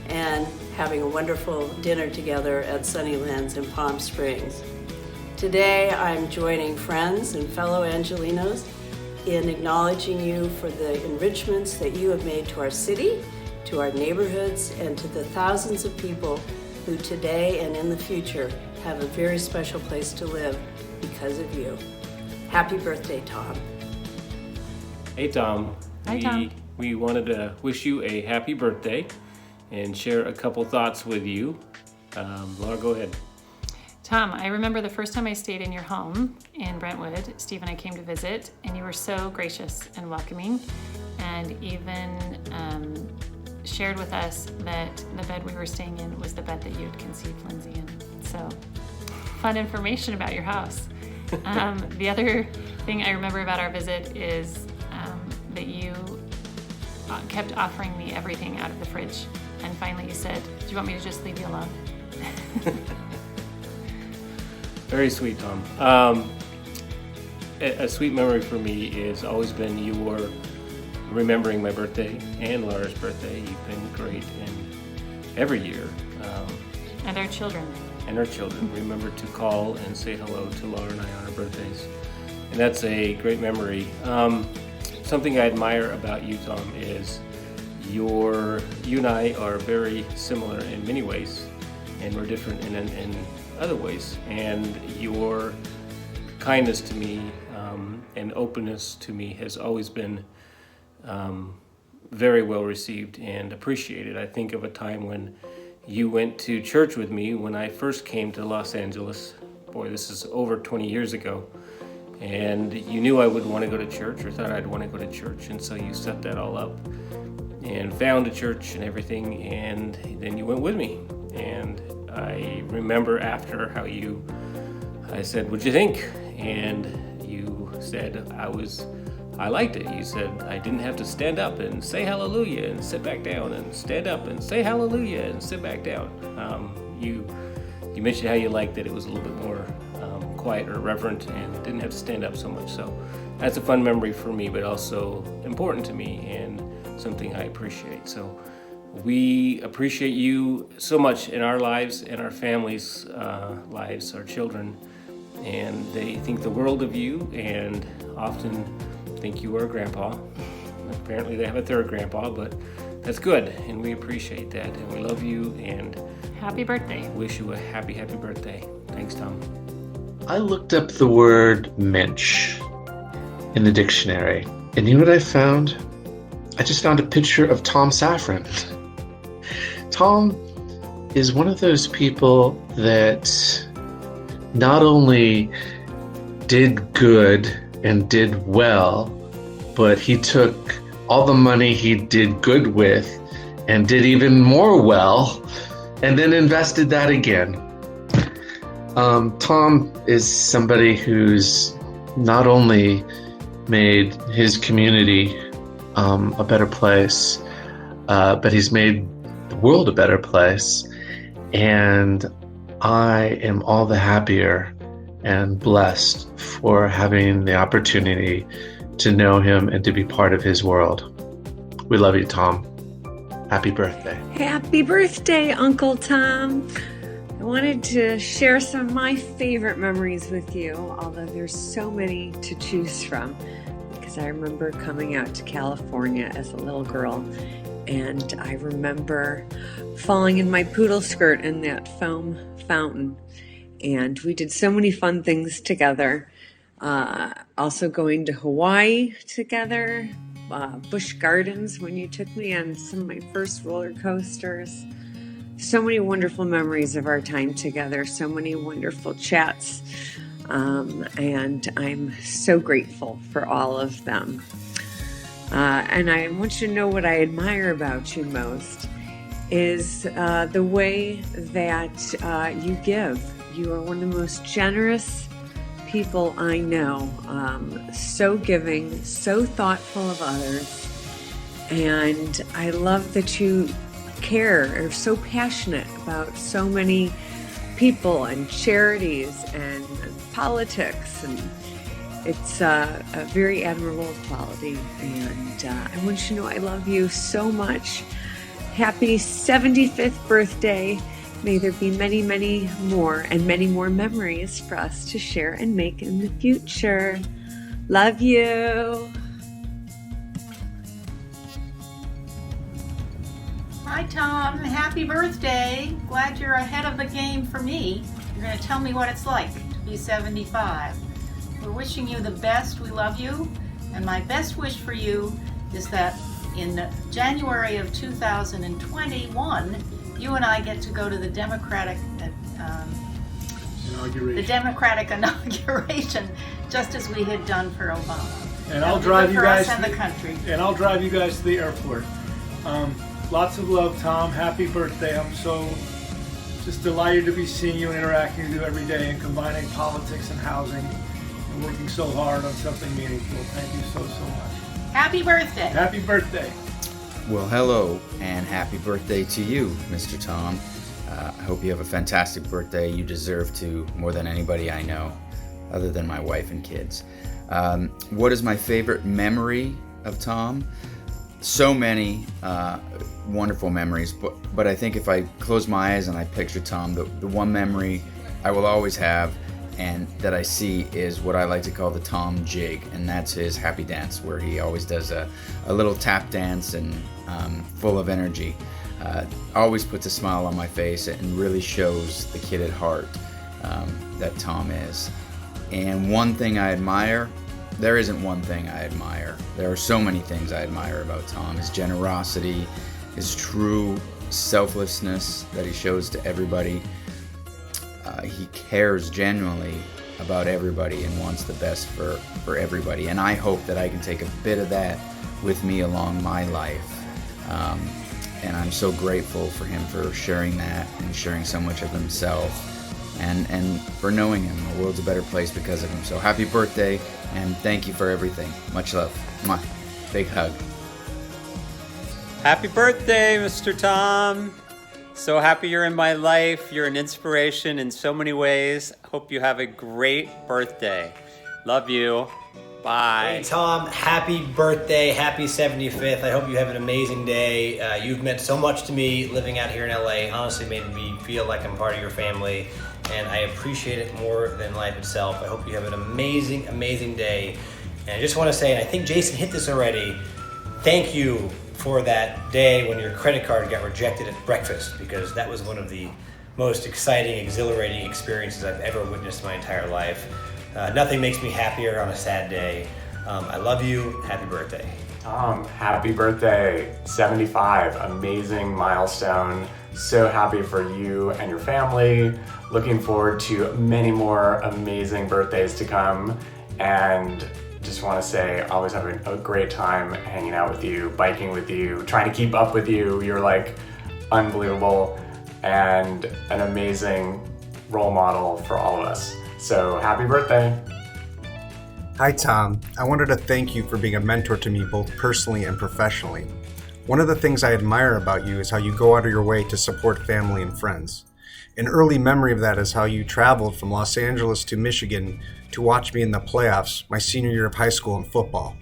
and having a wonderful dinner together at Sunnylands in Palm Springs. Today, I'm joining friends and fellow Angelinos in acknowledging you for the enrichments that you have made to our city, to our neighborhoods, and to the thousands of people who today and in the future have a very special place to live because of you. Happy birthday, Tom. Hey, Tom. Hi, Tom. We wanted to wish you a happy birthday and share a couple thoughts with you. Laura, go ahead. Tom, I remember the first time I stayed in your home in Brentwood. Steve and I came to visit, and you were so gracious and welcoming, and even shared with us that the bed we were staying in was the bed that you had conceived Lindsay in. So, fun information about your house. The other thing I remember about our visit is that you kept offering me everything out of the fridge, and finally you said, "Do you want me to just leave you alone?" Very sweet, Tom. A sweet memory for me has always been your remembering my birthday and Laura's birthday. You've been great in every year. And our children. And our children. Remember to call and say hello to Laura and I on our birthdays. And that's a great memory. Something I admire about you, Tom, is you and I are very similar in many ways, and we're different in other ways. And your kindness to me and openness to me has always been very well received and appreciated. I think of a time when you went to church with me when I first came to Los Angeles. Boy, this is over 20 years ago. And you knew I would want to go to church, or thought I'd want to go to church, and so you set that all up and found a church and everything, and then you went with me. And I remember after how I said, "What'd you think?" And you said, I liked it. You said I didn't have to stand up and say hallelujah and sit back down, and stand up and say hallelujah and sit back down. You mentioned how you liked that it was a little bit more quiet or reverent and didn't have to stand up so much. So that's a fun memory for me, but also important to me and something I appreciate. So we appreciate you so much in our lives and our families' lives, our children, and they think the world of you and often think you are a grandpa. Apparently they have a third grandpa, but that's good, and we appreciate that, and we love you, and happy birthday. Wish you a happy birthday. Thanks, Tom. I looked up the word mensch in the dictionary, and you know what I found? I just found a picture of Tom Safran. Tom is one of those people that not only did good and did well, but he took all the money he did good with and did even more well, and then invested that again. Tom is somebody who's not only made his community a better place, but he's made the world a better place. And I am all the happier and blessed for having the opportunity to know him and to be part of his world. We love you, Tom. Happy birthday. Happy birthday, Uncle Tom. I wanted to share some of my favorite memories with you, although there's so many to choose from, because I remember coming out to California as a little girl, and I remember falling in my poodle skirt in that foam fountain, and we did so many fun things together. Also going to Hawaii together, Busch Gardens when you took me on some of my first roller coasters. So many wonderful memories of our time together, so many wonderful chats, and I'm so grateful for all of them. And I want you to know what I admire about you most is the way that you give. You are one of the most generous people I know, so giving, so thoughtful of others, and I love that you care, are so passionate about so many people and charities and politics, and it's a very admirable quality, and I want you to know I love you so much. Happy 75th birthday. May there be many, many more and many more memories for us to share and make in the future. Love you. Hi, Tom. Happy birthday. Glad you're ahead of the game for me. You're going to tell me what it's like to be 75. We're wishing you the best. We love you. And my best wish for you is that in January of 2021, you and I get to go to the Democratic inauguration, just as we had done for Obama. And That'll I'll be drive good you for guys us and the country. And I'll drive you guys to the airport. Lots of love, Tom. Happy birthday. I'm so just delighted to be seeing you and interacting with you every day and combining politics and housing and working so hard on something meaningful. Thank you so much. Happy birthday. Happy birthday. Well, hello, and happy birthday to you, Mr. Tom. I hope you have a fantastic birthday. You deserve to more than anybody I know, other than my wife and kids. What is my favorite memory of Tom? So many wonderful memories, but I think if I close my eyes and I picture Tom, the one memory I will always have and that I see is what I like to call the Tom jig, and that's his happy dance, where he always does a little tap dance and full of energy. Always puts a smile on my face and really shows the kid at heart that Tom is. And one thing I admire, there isn't one thing I admire. There are so many things I admire about Tom. His generosity, his true selflessness that he shows to everybody. He cares genuinely about everybody and wants the best for everybody. And I hope that I can take a bit of that with me along my life. And I'm so grateful for him for sharing that and sharing so much of himself. And for knowing him. The world's a better place because of him. So happy birthday, and thank you for everything. Much love. Mwah. Big hug. Happy birthday, Mr. Tom. So happy you're in my life. You're an inspiration in so many ways. Hope you have a great birthday. Love you. Bye. Hey, Tom, happy birthday. Happy 75th. I hope you have an amazing day. You've meant so much to me living out here in LA. Honestly made me feel like I'm part of your family, and I appreciate it more than life itself. I hope you have an amazing, amazing day. And I just want to say, and I think Jason hit this already, thank you for that day when your credit card got rejected at breakfast, because that was one of the most exciting, exhilarating experiences I've ever witnessed in my entire life. Nothing makes me happier on a sad day. I love you. Happy birthday. Tom, happy birthday. 75, amazing milestone. So happy for you and your family. Looking forward to many more amazing birthdays to come. And just want to say, always having a great time hanging out with you, biking with you, trying to keep up with you. You're like unbelievable and an amazing role model for all of us. So happy birthday. Hi Tom, I wanted to thank you for being a mentor to me both personally and professionally. One of the things I admire about you is how you go out of your way to support family and friends. An early memory of that is how you traveled from Los Angeles to Michigan to watch me in the playoffs my senior year of high school in football.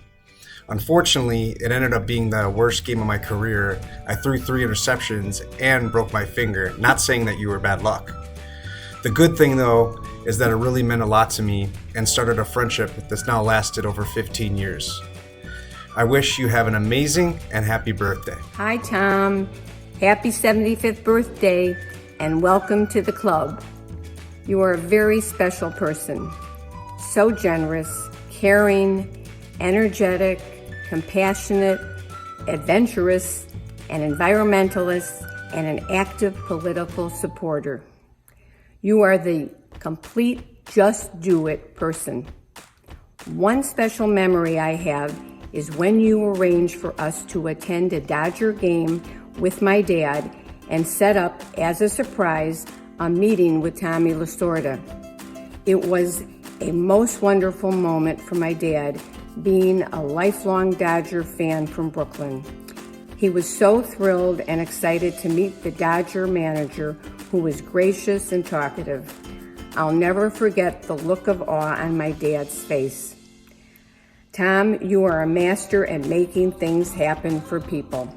Unfortunately, it ended up being the worst game of my career. I threw 3 interceptions and broke my finger, not saying that you were bad luck. The good thing though is that it really meant a lot to me and started a friendship that's now lasted over 15 years. I wish you have an amazing and happy birthday. Hi Tom, happy 75th birthday and welcome to the club. You are a very special person, so generous, caring, energetic, compassionate, adventurous, an environmentalist, and an active political supporter. You are the complete just do it person. One special memory I have is when you arranged for us to attend a Dodger game with my dad and set up as a surprise a meeting with Tommy Lasorda. It was a most wonderful moment for my dad, being a lifelong Dodger fan from Brooklyn. He was so thrilled and excited to meet the Dodger manager, who was gracious and talkative. I'll never forget the look of awe on my dad's face. Tom, you are a master at making things happen for people.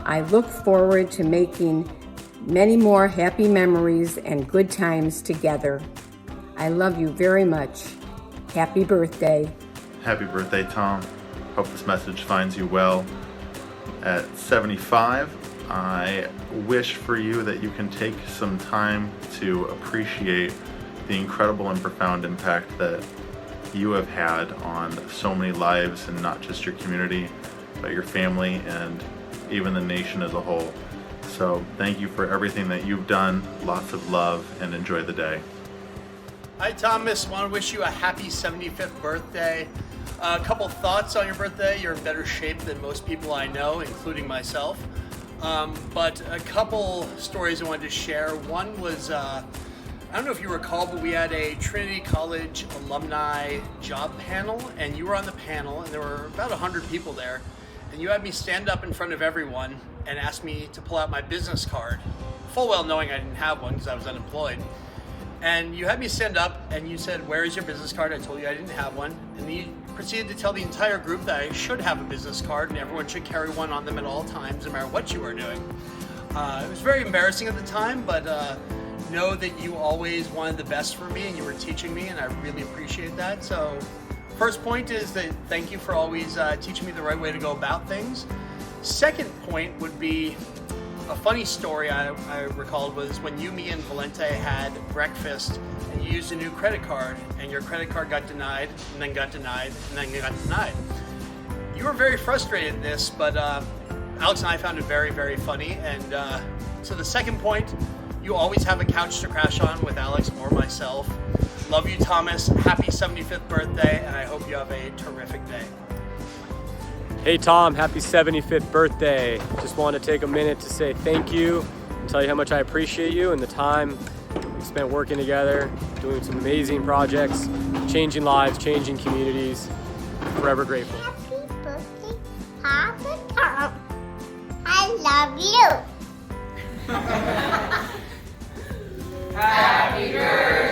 I look forward to making many more happy memories and good times together. I love you very much. Happy birthday. Happy birthday, Tom. Hope this message finds you well. At 75, I wish for you that you can take some time to appreciate the incredible and profound impact that you have had on so many lives and not just your community. but your family and even the nation as a whole. So thank you for everything that you've done. Lots of love, and enjoy the day. Hi Thomas, want to wish you a happy 75th birthday. A couple thoughts on your birthday. You're in better shape than most people I know, including myself. But a couple stories I wanted to share. One was, I don't know if you recall, but we had a Trinity College alumni job panel, and you were on the panel, and there were about 100 people there, and you had me stand up in front of everyone and asked me to pull out my business card, full well knowing I didn't have one because I was unemployed. And you had me stand up and you said, "Where is your business card?" I told you I didn't have one. And then you proceeded to tell the entire group that I should have a business card and everyone should carry one on them at all times, no matter what you were doing. It was very embarrassing at the time, but know that you always wanted the best for me and you were teaching me, and I really appreciate that. So first point is that thank you for always teaching me the right way to go about things. Second point would be a funny story I recalled was when you, me, and Valente had breakfast and you used a new credit card and your credit card got denied and then got denied and then got denied. You were very frustrated in this, but Alex and I found it very, very funny. And so the second point, you always have a couch to crash on with Alex or myself. Love you, Thomas. Happy 75th birthday, and I hope you have a terrific day. Hey Tom, happy 75th birthday. Just want to take a minute to say thank you and tell you how much I appreciate you and the time we spent working together, doing some amazing projects, changing lives, changing communities. Forever grateful. Happy birthday, Papa Tom. I love you. Happy birthday.